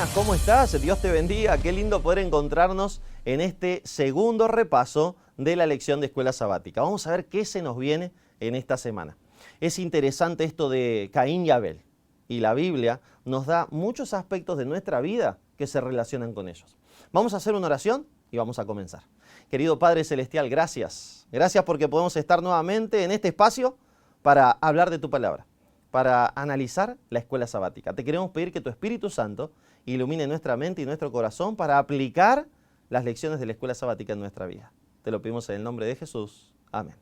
buenas, ¿cómo estás? Dios te bendiga, qué lindo poder encontrarnos en este segundo repaso de la lección de escuela sabática. Vamos a ver qué se nos viene en esta semana. Es interesante esto de Caín y Abel, y la Biblia nos da muchos aspectos de nuestra vida que se relacionan con ellos. Vamos a hacer una oración y vamos a comenzar. Querido Padre Celestial, gracias. Gracias porque podemos estar nuevamente en este espacio para hablar de tu palabra, para analizar la escuela sabática. Te queremos pedir que tu Espíritu Santo ilumine nuestra mente y nuestro corazón para aplicar las lecciones de la escuela sabática en nuestra vida. Te lo pedimos en el nombre de Jesús. Amén.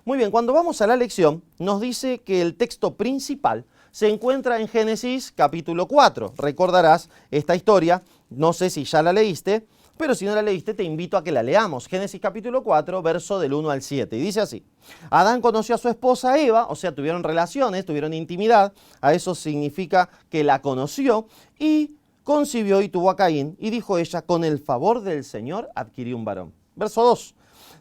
Muy bien, cuando vamos a la lección, nos dice que el texto principal se encuentra en Génesis capítulo 4. Recordarás esta historia, no sé si ya la leíste, pero si no la leíste te invito a que la leamos. Génesis capítulo 4, verso del 1 al 7. Y dice así: Adán conoció a su esposa Eva, o sea, tuvieron relaciones, tuvieron intimidad, a eso significa que la conoció, y concibió y tuvo a Caín, y dijo ella, con el favor del Señor adquirí un varón. Verso 2.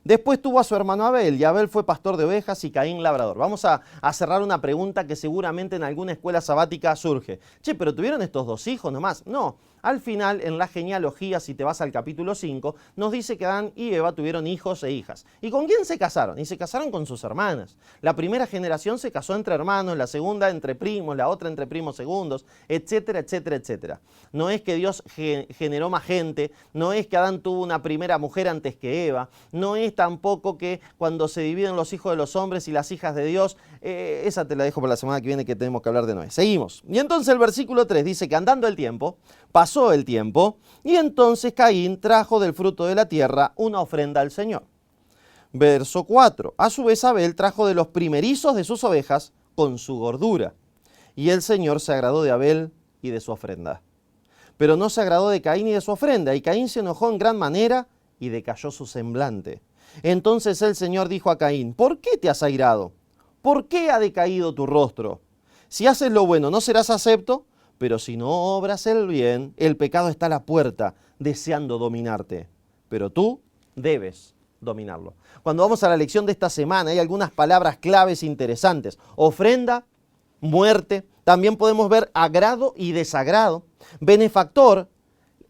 Después tuvo a su hermano Abel, y Abel fue pastor de ovejas y Caín labrador. Vamos a cerrar una pregunta que seguramente en alguna escuela sabática surge. Che, ¿pero tuvieron estos dos hijos nomás? No. Al final, en la genealogía, si te vas al capítulo 5, nos dice que Adán y Eva tuvieron hijos e hijas. ¿Y con quién se casaron? Y se casaron con sus hermanas. La primera generación se casó entre hermanos, la segunda entre primos, la otra entre primos segundos, etcétera, etcétera, etcétera. No es que Dios generó más gente, no es que Adán tuvo una primera mujer antes que Eva, no es tampoco que cuando se dividen los hijos de los hombres y las hijas de Dios, esa te la dejo para la semana que viene, que tenemos que hablar de Noé. Seguimos. Y entonces el versículo 3 dice que andando el tiempo, pasó el tiempo, y entonces Caín trajo del fruto de la tierra una ofrenda al Señor. Verso 4. A su vez Abel trajo de los primerizos de sus ovejas con su gordura. Y el Señor se agradó de Abel y de su ofrenda. Pero no se agradó de Caín y de su ofrenda, y Caín se enojó en gran manera y decayó su semblante. Entonces el Señor dijo a Caín: ¿por qué te has airado? ¿Por qué ha decaído tu rostro? Si haces lo bueno, no serás acepto, pero si no obras el bien, el pecado está a la puerta, deseando dominarte. Pero tú debes dominarlo. Cuando vamos a la lección de esta semana, hay algunas palabras claves interesantes. Ofrenda, muerte, también podemos ver agrado y desagrado, benefactor,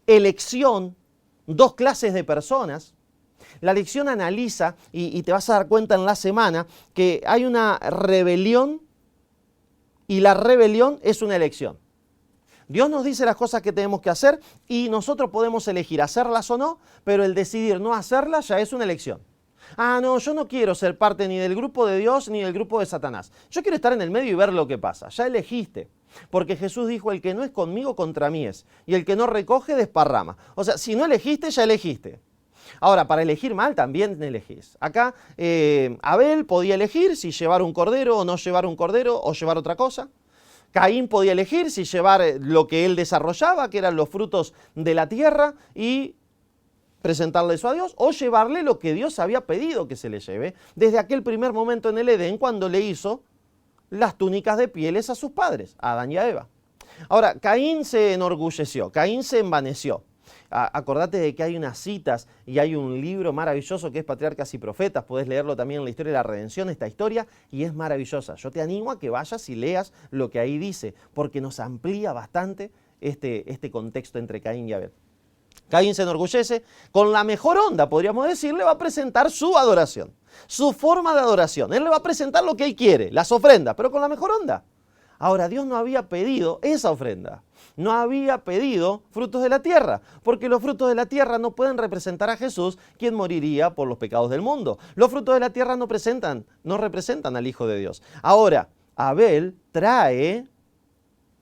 elección, dos clases de personas. La lección analiza, y te vas a dar cuenta en la semana, que hay una rebelión, y la rebelión es una elección. Dios nos dice las cosas que tenemos que hacer y nosotros podemos elegir hacerlas o no, pero el decidir no hacerlas ya es una elección. Ah, no, yo no quiero ser parte ni del grupo de Dios ni del grupo de Satanás. Yo quiero estar en el medio y ver lo que pasa. Ya elegiste. Porque Jesús dijo: el que no es conmigo, contra mí es. Y el que no recoge, desparrama. O sea, si no elegiste, ya elegiste. Ahora, para elegir mal también elegís. Acá Abel podía elegir si llevar un cordero o no llevar un cordero o llevar otra cosa. Caín podía elegir si llevar lo que él desarrollaba, que eran los frutos de la tierra, y presentarle eso a Dios, o llevarle lo que Dios había pedido que se le lleve desde aquel primer momento en el Edén, cuando le hizo las túnicas de pieles a sus padres, a Adán y a Eva. Ahora, Caín se enorgulleció, Caín se envaneció. Acordate de que hay unas citas y hay un libro maravilloso que es Patriarcas y Profetas. Podés leerlo también en la historia de la redención, esta historia, y es maravillosa. Yo te animo a que vayas y leas lo que ahí dice, porque nos amplía bastante este contexto entre Caín y Abel. Caín se enorgullece, con la mejor onda, podríamos decir, le va a presentar su adoración, su forma de adoración. Él le va a presentar lo que él quiere, las ofrendas, pero con la mejor onda. Ahora, Dios no había pedido esa ofrenda, no había pedido frutos de la tierra, porque los frutos de la tierra no pueden representar a Jesús, quien moriría por los pecados del mundo. Los frutos de la tierra no representan al Hijo de Dios. Ahora, Abel trae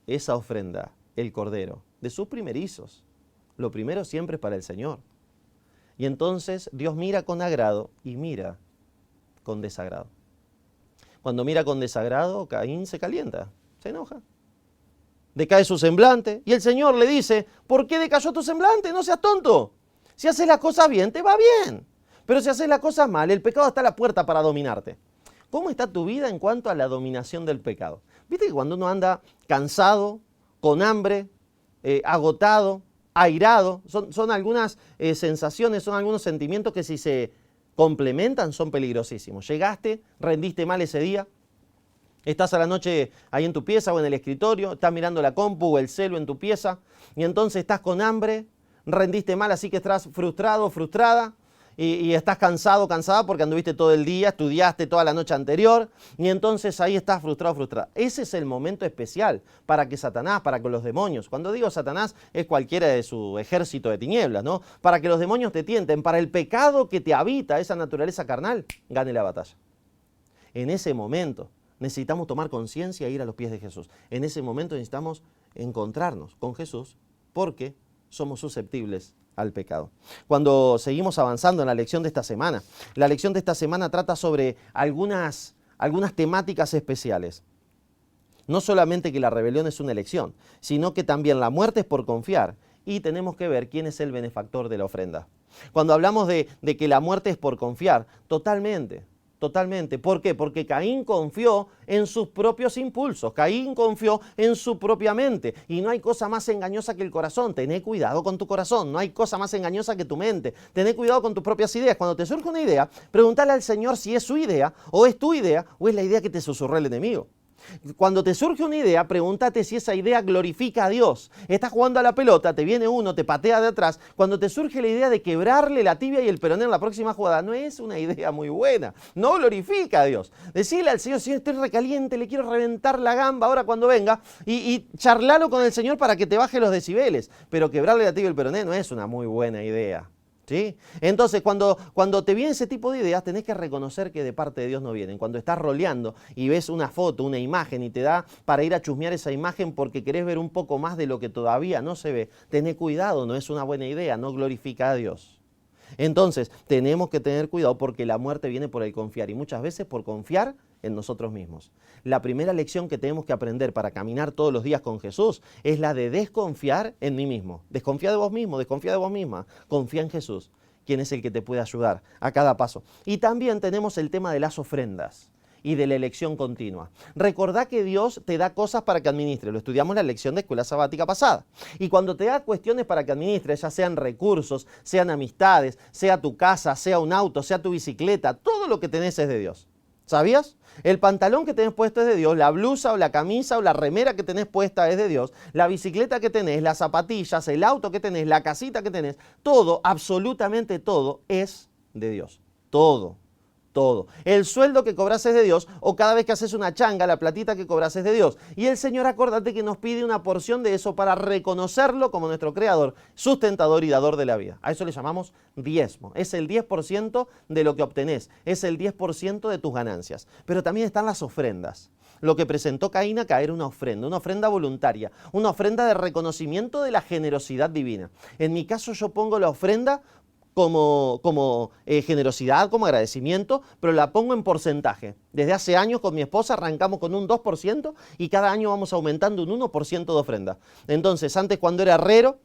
esa ofrenda, el cordero, de sus primerizos. Lo primero siempre es para el Señor. Y entonces Dios mira con agrado y mira con desagrado. Cuando mira con desagrado, Caín se calienta, se enoja. Decae su semblante y el Señor le dice: ¿por qué decayó tu semblante? No seas tonto. Si haces las cosas bien, te va bien. Pero si haces las cosas mal, el pecado está a la puerta para dominarte. ¿Cómo está tu vida en cuanto a la dominación del pecado? ¿Viste que cuando uno anda cansado, con hambre, agotado, airado, son algunas sensaciones, son algunos sentimientos que si se complementan son peligrosísimos? Llegaste, rendiste mal ese día, Estás a la noche ahí en tu pieza o en el escritorio, estás mirando la compu o el celu en tu pieza y entonces estás con hambre, rendiste mal, así que estás frustrado o frustrada y estás cansado o cansada porque anduviste todo el día, estudiaste toda la noche anterior y entonces ahí estás frustrado o frustrada. Ese es el momento especial para que Satanás, para que los demonios, cuando digo Satanás es cualquiera de su ejército de tinieblas, ¿no? Para que los demonios te tienten, para el pecado que te habita, esa naturaleza carnal, gane la batalla. En ese momento necesitamos tomar conciencia e ir a los pies de Jesús. En ese momento necesitamos encontrarnos con Jesús porque somos susceptibles al pecado. Cuando seguimos avanzando en la lección de esta semana, la lección de esta semana trata sobre algunas temáticas especiales. No solamente que la rebelión es una elección, sino que también la muerte es por confiar y tenemos que ver quién es el benefactor de la ofrenda. Cuando hablamos de que la muerte es por confiar, totalmente. ¿Por qué? Porque Caín confió en sus propios impulsos, Caín confió en su propia mente y no hay cosa más engañosa que el corazón. Tené cuidado con tu corazón, no hay cosa más engañosa que tu mente. Tené cuidado con tus propias ideas. Cuando te surge una idea, pregúntale al Señor si es su idea o es tu idea o es la idea que te susurró el enemigo. Cuando te surge una idea, pregúntate si esa idea glorifica a Dios. Estás jugando a la pelota, te viene uno, te patea de atrás. Cuando te surge la idea de quebrarle la tibia y el peroné en la próxima jugada, no es una idea muy buena, no glorifica a Dios. Decirle al Señor, Señor, estoy recaliente, le quiero reventar la gamba ahora cuando venga y charlalo con el Señor para que te baje los decibeles. Pero quebrarle la tibia y el peroné no es una muy buena idea. ¿Sí? Entonces, cuando te viene ese tipo de ideas, tenés que reconocer que de parte de Dios no vienen. Cuando estás roleando y ves una foto, una imagen y te da para ir a chusmear esa imagen porque querés ver un poco más de lo que todavía no se ve, tené cuidado, no es una buena idea, no glorifica a Dios. Entonces, tenemos que tener cuidado porque la muerte viene por el confiar y muchas veces por confiar en nosotros mismos. La primera lección que tenemos que aprender para caminar todos los días con Jesús es la de desconfiar en mí mismo. Desconfía de vos mismo, desconfía de vos misma. Confía en Jesús, quien es el que te puede ayudar a cada paso. Y también tenemos el tema de las ofrendas y de la elección continua. Recordá que Dios te da cosas para que administres. Lo estudiamos en la lección de escuela sabática pasada. Y cuando te da cuestiones para que administres, ya sean recursos, sean amistades, sea tu casa, sea un auto, sea tu bicicleta, todo lo que tenés es de Dios. ¿Sabías? El pantalón que tenés puesto es de Dios, la blusa o la camisa o la remera que tenés puesta es de Dios, la bicicleta que tenés, las zapatillas, el auto que tenés, la casita que tenés, todo, absolutamente todo es de Dios. Todo. El sueldo que cobras es de Dios o cada vez que haces una changa, la platita que cobras es de Dios. Y el Señor, acordate que nos pide una porción de eso para reconocerlo como nuestro creador, sustentador y dador de la vida. A eso le llamamos diezmo. Es el 10% de lo que obtenés, es el 10% de tus ganancias. Pero también están las ofrendas. Lo que presentó Caín acá era una ofrenda voluntaria, una ofrenda de reconocimiento de la generosidad divina. En mi caso yo pongo la ofrenda como generosidad, como agradecimiento, pero la pongo en porcentaje. Desde hace años con mi esposa arrancamos con un 2% y cada año vamos aumentando un 1% de ofrenda. Entonces, antes cuando era herrero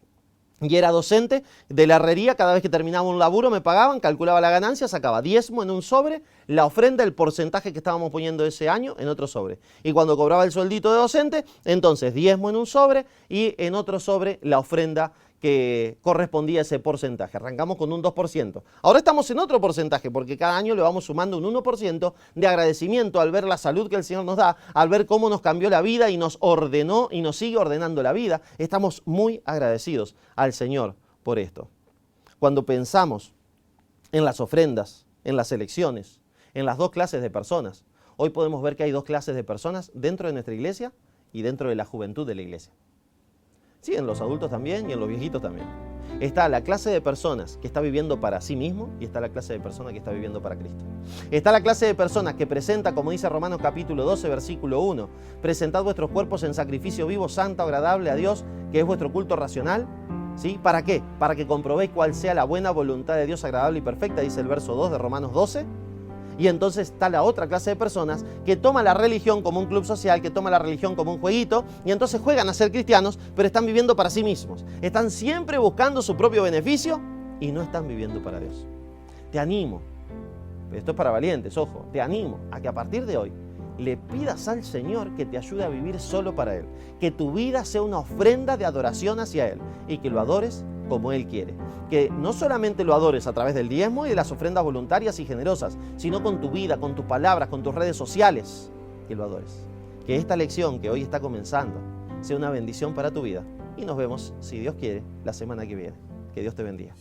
y era docente de la herrería, cada vez que terminaba un laburo me pagaban, calculaba la ganancia, sacaba diezmo en un sobre, la ofrenda, el porcentaje que estábamos poniendo ese año en otro sobre. Y cuando cobraba el sueldito de docente, entonces diezmo en un sobre y en otro sobre la ofrenda que correspondía a ese porcentaje. Arrancamos con un 2%. Ahora estamos en otro porcentaje porque cada año le vamos sumando un 1% de agradecimiento al ver la salud que el Señor nos da, al ver cómo nos cambió la vida y nos ordenó y nos sigue ordenando la vida. Estamos muy agradecidos al Señor por esto. Cuando pensamos en las ofrendas, en las elecciones, en las dos clases de personas, hoy podemos ver que hay dos clases de personas dentro de nuestra iglesia y dentro de la juventud de la iglesia. Sí, en los adultos también y en los viejitos también. Está la clase de personas que está viviendo para sí mismo y está la clase de personas que está viviendo para Cristo. Está la clase de personas que presenta, como dice Romanos capítulo 12, versículo 1, presentad vuestros cuerpos en sacrificio vivo, santo, agradable a Dios, que es vuestro culto racional. ¿Sí? ¿Para qué? Para que comprobéis cuál sea la buena voluntad de Dios agradable y perfecta, dice el verso 2 de Romanos 12. Y entonces está la otra clase de personas que toma la religión como un club social, que toma la religión como un jueguito, y entonces juegan a ser cristianos, pero están viviendo para sí mismos. Están siempre buscando su propio beneficio y no están viviendo para Dios. Te animo, esto es para valientes, ojo, te animo a que a partir de hoy le pidas al Señor que te ayude a vivir solo para Él, que tu vida sea una ofrenda de adoración hacia Él y que lo adores como Él quiere. Que no solamente lo adores a través del diezmo y de las ofrendas voluntarias y generosas, sino con tu vida, con tus palabras, con tus redes sociales, que lo adores. Que esta lección que hoy está comenzando sea una bendición para tu vida y nos vemos, si Dios quiere, la semana que viene. Que Dios te bendiga.